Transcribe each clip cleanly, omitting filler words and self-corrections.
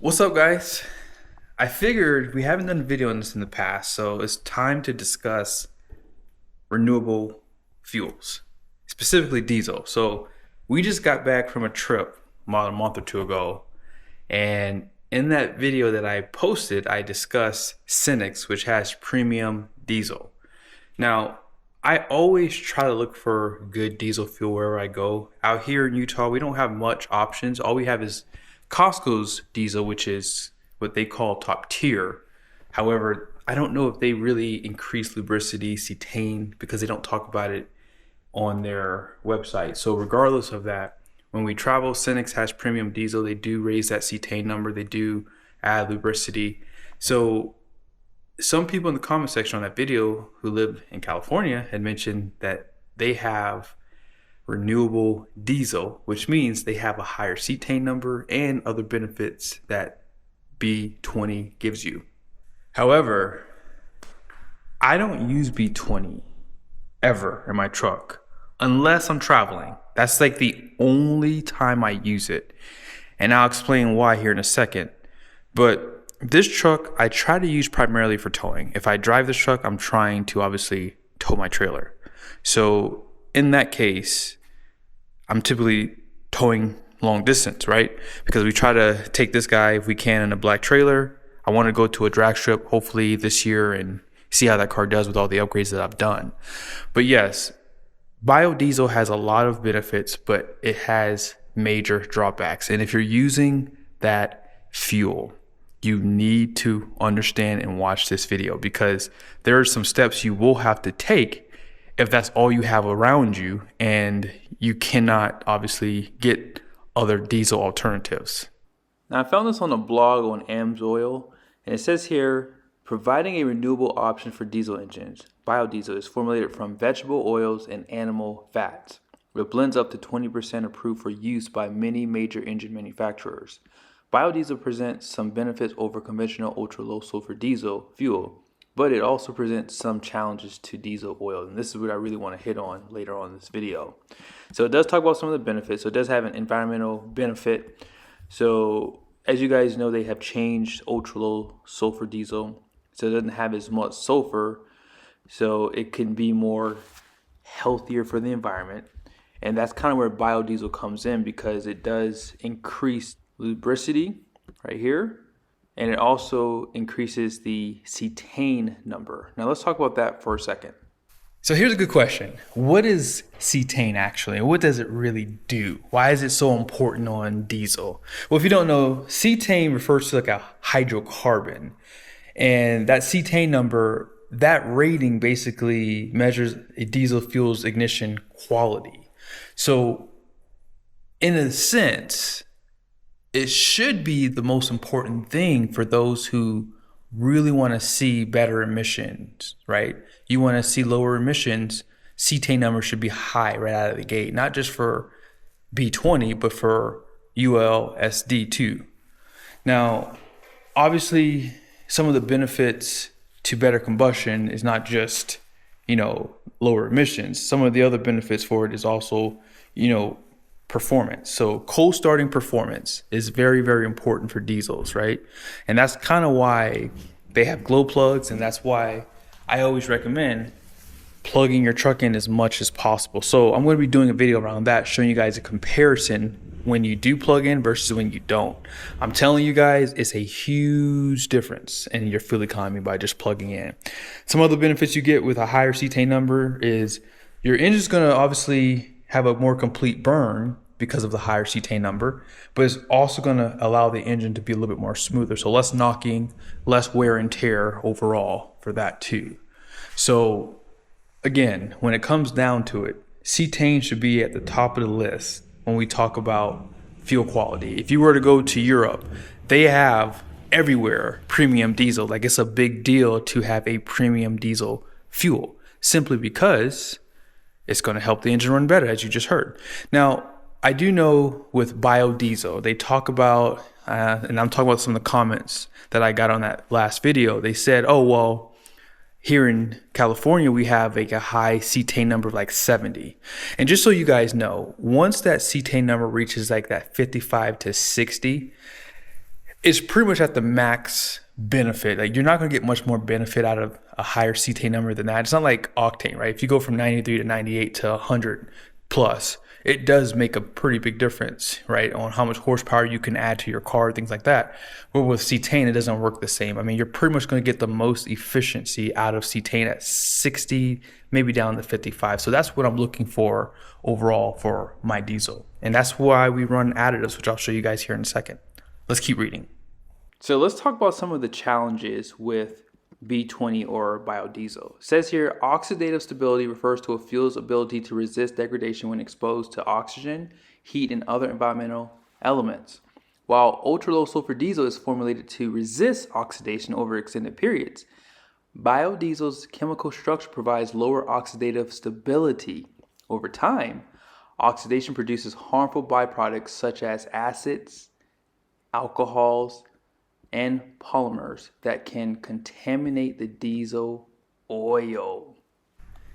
What's up, guys? I figured we haven't done a video on this in the past, so it's time to discuss renewable fuels, specifically diesel. So we just got back from a trip about a month or two ago, and in that video that I posted, I discussed Cenex, which has premium diesel. Now, I always try to look for good diesel fuel wherever I go. Out here in Utah, we don't have much options. All we have is Costco's diesel, which is what they call top tier. However, I don't know if they really increase lubricity, cetane, because they don't talk about it on their website. So regardless of that, when we travel, Cenex has premium diesel. They do raise that cetane number. They do add lubricity. So some people in the comment section on that video who live in California had mentioned that they have renewable diesel, which means they have a higher cetane number and other benefits that B20 gives you. However, I don't use B20 ever in my truck unless I'm traveling. That's like the only time I use it. And I'll explain why here in a second. But this truck, I try to use primarily for towing. If I drive this truck, I'm trying to obviously tow my trailer. So in that case, I'm typically towing long distance, right? Because we try to take this guy, if we can, in a black trailer. I want to go to a drag strip hopefully this year and see how that car does with all the upgrades that I've done. But yes, biodiesel has a lot of benefits, but it has major drawbacks. And if you're using that fuel, you need to understand and watch this video, because there are some steps you will have to take if that's all you have around you and you cannot obviously get other diesel alternatives. Now, I found this on a blog on AMSOIL, and it says here, providing a renewable option for diesel engines. Biodiesel is formulated from vegetable oils and animal fats. It blends up to 20% approved for use by many major engine manufacturers. Biodiesel presents some benefits over conventional ultra-low sulfur diesel fuel, but it also presents some challenges to diesel oil. And this is what I really want to hit on later on in this video. So it does talk about some of the benefits. So it does have an environmental benefit. So as you guys know, they have changed ultra-low sulfur diesel. So it doesn't have as much sulfur. So it can be more healthier for the environment. And that's kind of where biodiesel comes in, because it does increase lubricity right here. And it also increases the cetane number. Now let's talk about that for a second. So here's a good question. What is cetane actually? And what does it really do? Why is it so important on diesel? Well, if you don't know, cetane refers to like a hydrocarbon. And that cetane number, that rating basically measures a diesel fuel's ignition quality. So in a sense, it should be the most important thing for those who really want to see better emissions, right? You want to see lower emissions, cetane number should be high right out of the gate, not just for B20, but for ULSD too. Now, obviously, some of the benefits to better combustion is not just, lower emissions. Some of the other benefits for it is also, performance. So cold starting performance is very, very important for diesels, right? And that's kind of why they have glow plugs, and that's why I always recommend plugging your truck in as much as possible. So I'm going to be doing a video around that, showing you guys a comparison when you do plug in versus when you don't. I'm telling you guys, it's a huge difference in your fuel economy by just plugging in. Some other benefits you get with a higher cetane number is your engine's going to obviously have a more complete burn because of the higher cetane number, but it's also going to allow the engine to be a little bit more smoother. So less knocking, less wear and tear overall for that too. So again, when it comes down to it, cetane should be at the top of the list when we talk about fuel quality. If you were to go to Europe, they have everywhere premium diesel. Like, it's a big deal to have a premium diesel fuel, simply because it's going to help the engine run better, as you just heard. Now, I do know with biodiesel, they talk about, and I'm talking about some of the comments that I got on that last video. They said, oh, well, here in California, we have like a high cetane number of like 70. And just so you guys know, once that cetane number reaches like that 55 to 60, it's pretty much at the max benefit. Like you're not going to get much more benefit out of a higher cetane number than that. It's not like octane, right? If you go from 93 to 98 to 100 plus, it does make a pretty big difference, right, on how much horsepower you can add to your car, things like that. But with cetane, it doesn't work the same. I mean, you're pretty much going to get the most efficiency out of cetane at 60, maybe down to 55. So that's what I'm looking for overall for my diesel. And that's why we run additives, which I'll show you guys here in a second. Let's keep reading. So let's talk about some of the challenges with B20 or biodiesel. It says here, oxidative stability refers to a fuel's ability to resist degradation when exposed to oxygen, heat, and other environmental elements. While ultra-low sulfur diesel is formulated to resist oxidation over extended periods, biodiesel's chemical structure provides lower oxidative stability. Over time, oxidation produces harmful byproducts such as acids, alcohols, and polymers that can contaminate the diesel oil.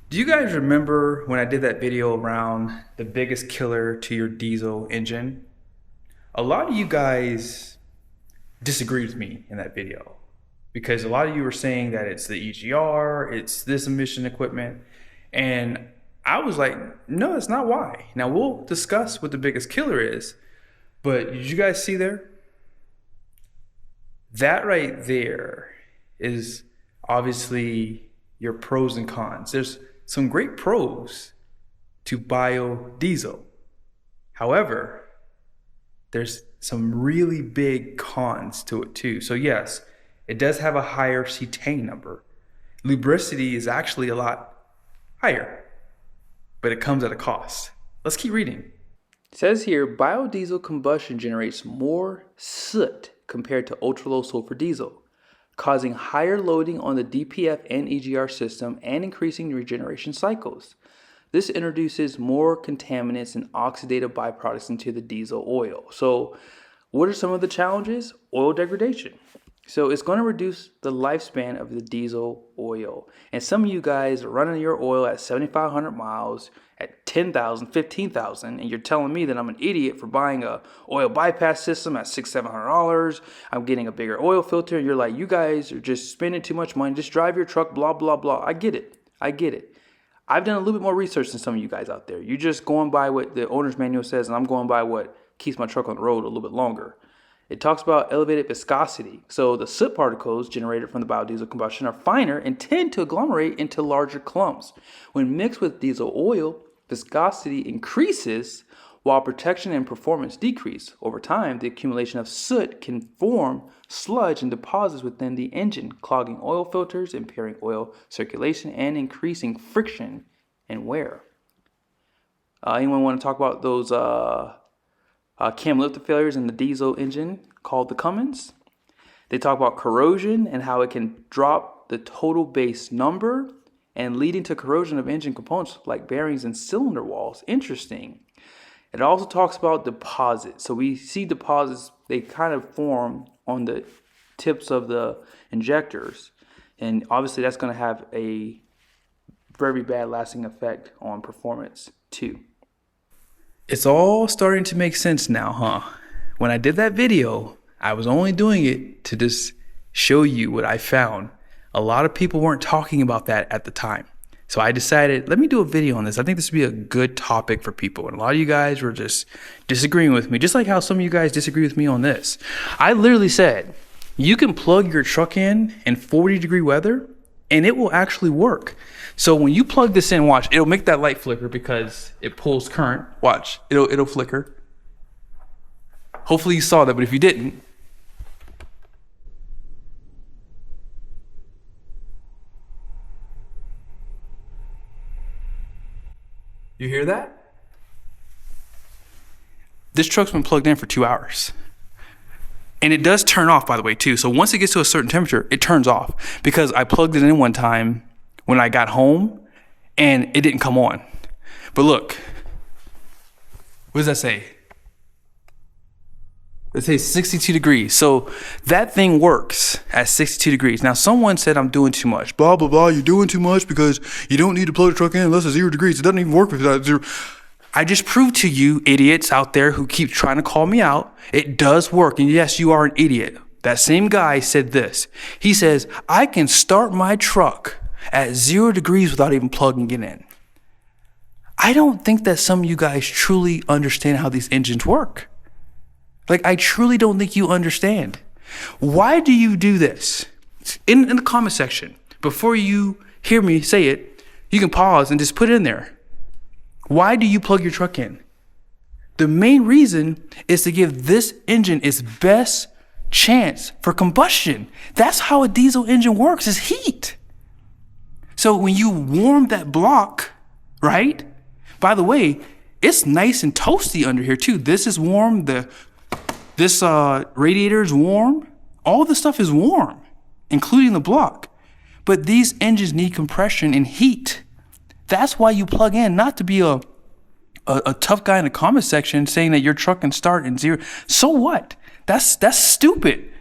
Do you guys remember when I did that video around the biggest killer to your diesel engine? A lot of you guys disagreed with me in that video because a lot of you were saying that it's the EGR, it's this emission equipment, and I was like, no, that's not why. Now we'll discuss what the biggest killer is, but did you guys see there? That right there is obviously your pros and cons. There's some great pros to biodiesel. However, there's some really big cons to it too. So yes, it does have a higher cetane number. Lubricity is actually a lot higher, but it comes at a cost. Let's keep reading. It says here, biodiesel combustion generates more soot compared to ultra-low sulfur diesel, causing higher loading on the DPF and EGR system and increasing regeneration cycles. This introduces more contaminants and oxidative byproducts into the diesel oil. So what are some of the challenges? Oil degradation. So it's going to reduce the lifespan of the diesel oil. And some of you guys are running your oil at 7,500 miles, at 10,000, 15,000, and you're telling me that I'm an idiot for buying a oil bypass system at $600-700. I'm getting a bigger oil filter, and you're like, you guys are just spending too much money. Just drive your truck, blah, blah, blah. I get it. I've done a little bit more research than some of you guys out there. You're just going by what the owner's manual says, and I'm going by what keeps my truck on the road a little bit longer. It talks about elevated viscosity. So the soot particles generated from the biodiesel combustion are finer and tend to agglomerate into larger clumps. When mixed with diesel oil, viscosity increases while protection and performance decrease. Over time, the accumulation of soot can form sludge and deposits within the engine, clogging oil filters, impairing oil circulation, and increasing friction and wear. Anyone want to talk about those cam lifter failures in the diesel engine called the Cummins? They talk about corrosion and how it can drop the total base number and leading to corrosion of engine components like bearings and cylinder walls. Interesting. It also talks about deposits. So we see deposits, they kind of form on the tips of the injectors. And obviously that's going to have a very bad lasting effect on performance too. It's all starting to make sense now, huh? When I did that video, I was only doing it to just show you what I found. A lot of people weren't talking about that at the time. So I decided, let me do a video on this. I think this would be a good topic for people. And a lot of you guys were just disagreeing with me, just like how some of you guys disagree with me on this. I literally said, you can plug your truck in 40-degree weather and it will actually work. So when you plug this in, watch, it'll make that light flicker because it pulls current. Watch, it'll flicker. Hopefully you saw that, but if you didn't, you hear that? This truck's been plugged in for 2 hours. And it does turn off, by the way, too. So once it gets to a certain temperature, it turns off because I plugged it in one time when I got home and it didn't come on. But look, what does that say? It says 62 degrees. So that thing works at 62 degrees. Now, someone said I'm doing too much. Blah, blah, blah. You're doing too much because you don't need to plug the truck in unless it's 0 degrees. It doesn't even work with that 0. I just proved to you idiots out there who keep trying to call me out, it does work. And yes, you are an idiot. That same guy said this. He says, I can start my truck at 0 degrees without even plugging it in. I don't think that some of you guys truly understand how these engines work. Like, I truly don't think you understand. Why do you do this? In the comment section, before you hear me say it, you can pause and just put it in there. Why do you plug your truck in? The main reason is to give this engine its best chance for combustion. That's how a diesel engine works, is heat. So when you warm that block, right? By the way, it's nice and toasty under here too. This is warm. This radiator is warm. All the stuff is warm, including the block. But these engines need compression and heat. That's why you plug in, not to be a tough guy in the comment section saying that your truck can start in 0. So what? That's stupid.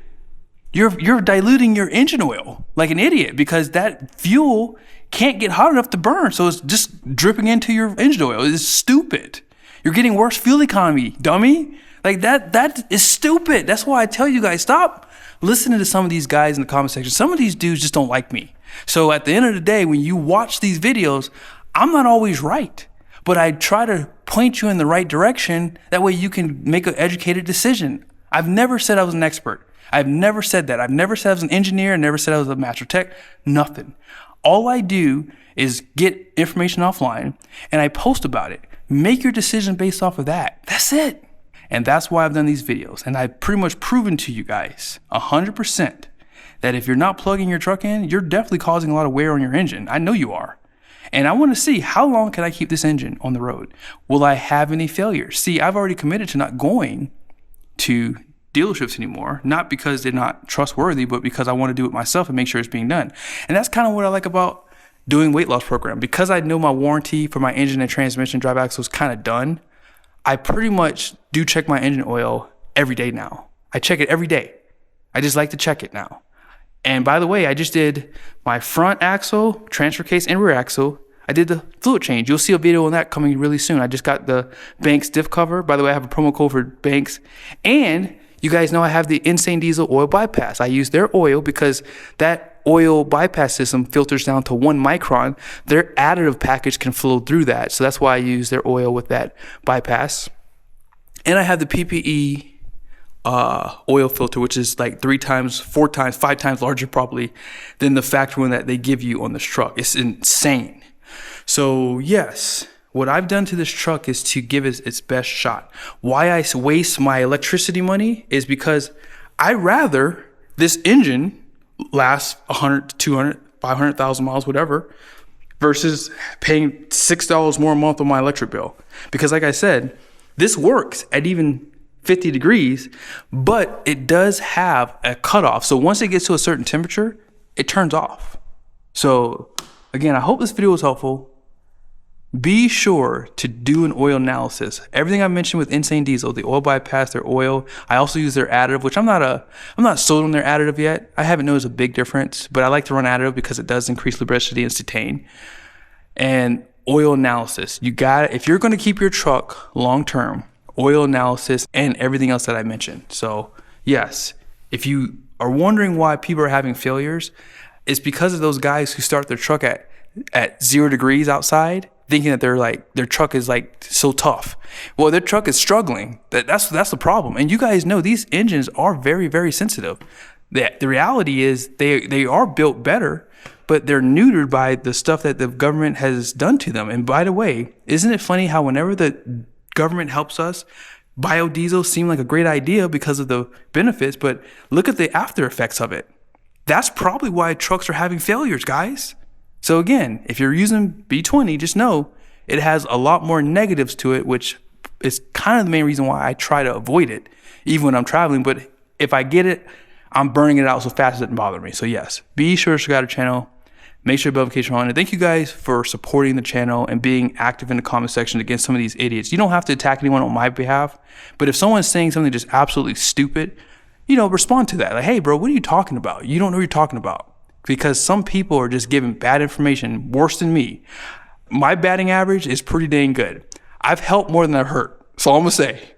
You're diluting your engine oil like an idiot because that fuel can't get hot enough to burn. So it's just dripping into your engine oil. It's stupid. You're getting worse fuel economy, dummy. Like that is stupid. That's why I tell you guys, stop listening to some of these guys in the comment section. Some of these dudes just don't like me. So at the end of the day, when you watch these videos, I'm not always right, but I try to point you in the right direction. That way you can make an educated decision. I've never said I was an expert. I've never said that. I've never said I was an engineer. I never said I was a master tech. Nothing. All I do is get information offline and I post about it. Make your decision based off of that. That's it. And that's why I've done these videos. And I've pretty much proven to you guys 100% that if you're not plugging your truck in, you're definitely causing a lot of wear on your engine. I know you are. And I want to see, how long can I keep this engine on the road? Will I have any failures? See, I've already committed to not going to dealerships anymore, not because they're not trustworthy, but because I want to do it myself and make sure it's being done. And that's kind of what I like about doing weight loss program. Because I know my warranty for my engine and transmission drive axle is kind of done, I pretty much do check my engine oil every day now. I check it every day. I just like to check it now. And by the way, I just did my front axle, transfer case, and rear axle. I did the fluid change. You'll see a video on that coming really soon. I just got the Banks diff cover. By the way, I have a promo code for Banks. And you guys know I have the Insane Diesel oil bypass. I use their oil because that oil bypass system filters down to 1 micron. Their additive package can flow through that. So that's why I use their oil with that bypass. And I have the PPE oil filter, which is like 3 times, 4 times, 5 times larger probably than the factory one that they give you on this truck. It's insane. So yes, what I've done to this truck is to give it its best shot. Why I waste my electricity money is because I rather this engine last 100, 200, 500,000 miles, whatever, versus paying $6 more a month on my electric bill. Because like I said, this works at even 50 degrees, but it does have a cutoff. So once it gets to a certain temperature, it turns off. So again, I hope this video was helpful. Be sure to do an oil analysis. Everything I mentioned with Insane Diesel, the oil bypass, their oil. I also use their additive, which I'm not sold on their additive yet. I haven't noticed a big difference, but I like to run additive because it does increase lubricity and cetane. And oil analysis. If you're going to keep your truck long term, oil analysis and everything else that I mentioned. So yes, if you are wondering why people are having failures, it's because of those guys who start their truck at 0 degrees outside, thinking that their truck is like so tough. Well, their truck is struggling. That's the problem. And you guys know these engines are very, very sensitive. The reality is they are built better, but they're neutered by the stuff that the government has done to them. And by the way, isn't it funny how whenever the government helps us, biodiesel seem like a great idea because of the benefits, but look at the after effects of it. That's probably why trucks are having failures, guys. So again, if you're using B20, just know it has a lot more negatives to it, which is kind of the main reason why I try to avoid it, even when I'm traveling. But if I get it, I'm burning it out so fast it doesn't bother me. So yes, be sure to subscribe to the channel. Make sure bell notification on. And thank you guys for supporting the channel and being active in the comment section against some of these idiots. You don't have to attack anyone on my behalf, but if someone's saying something just absolutely stupid, respond to that. Like, hey, bro, what are you talking about? You don't know what you're talking about. Because some people are just giving bad information worse than me. My batting average is pretty dang good. I've helped more than I've hurt. So I'm gonna say.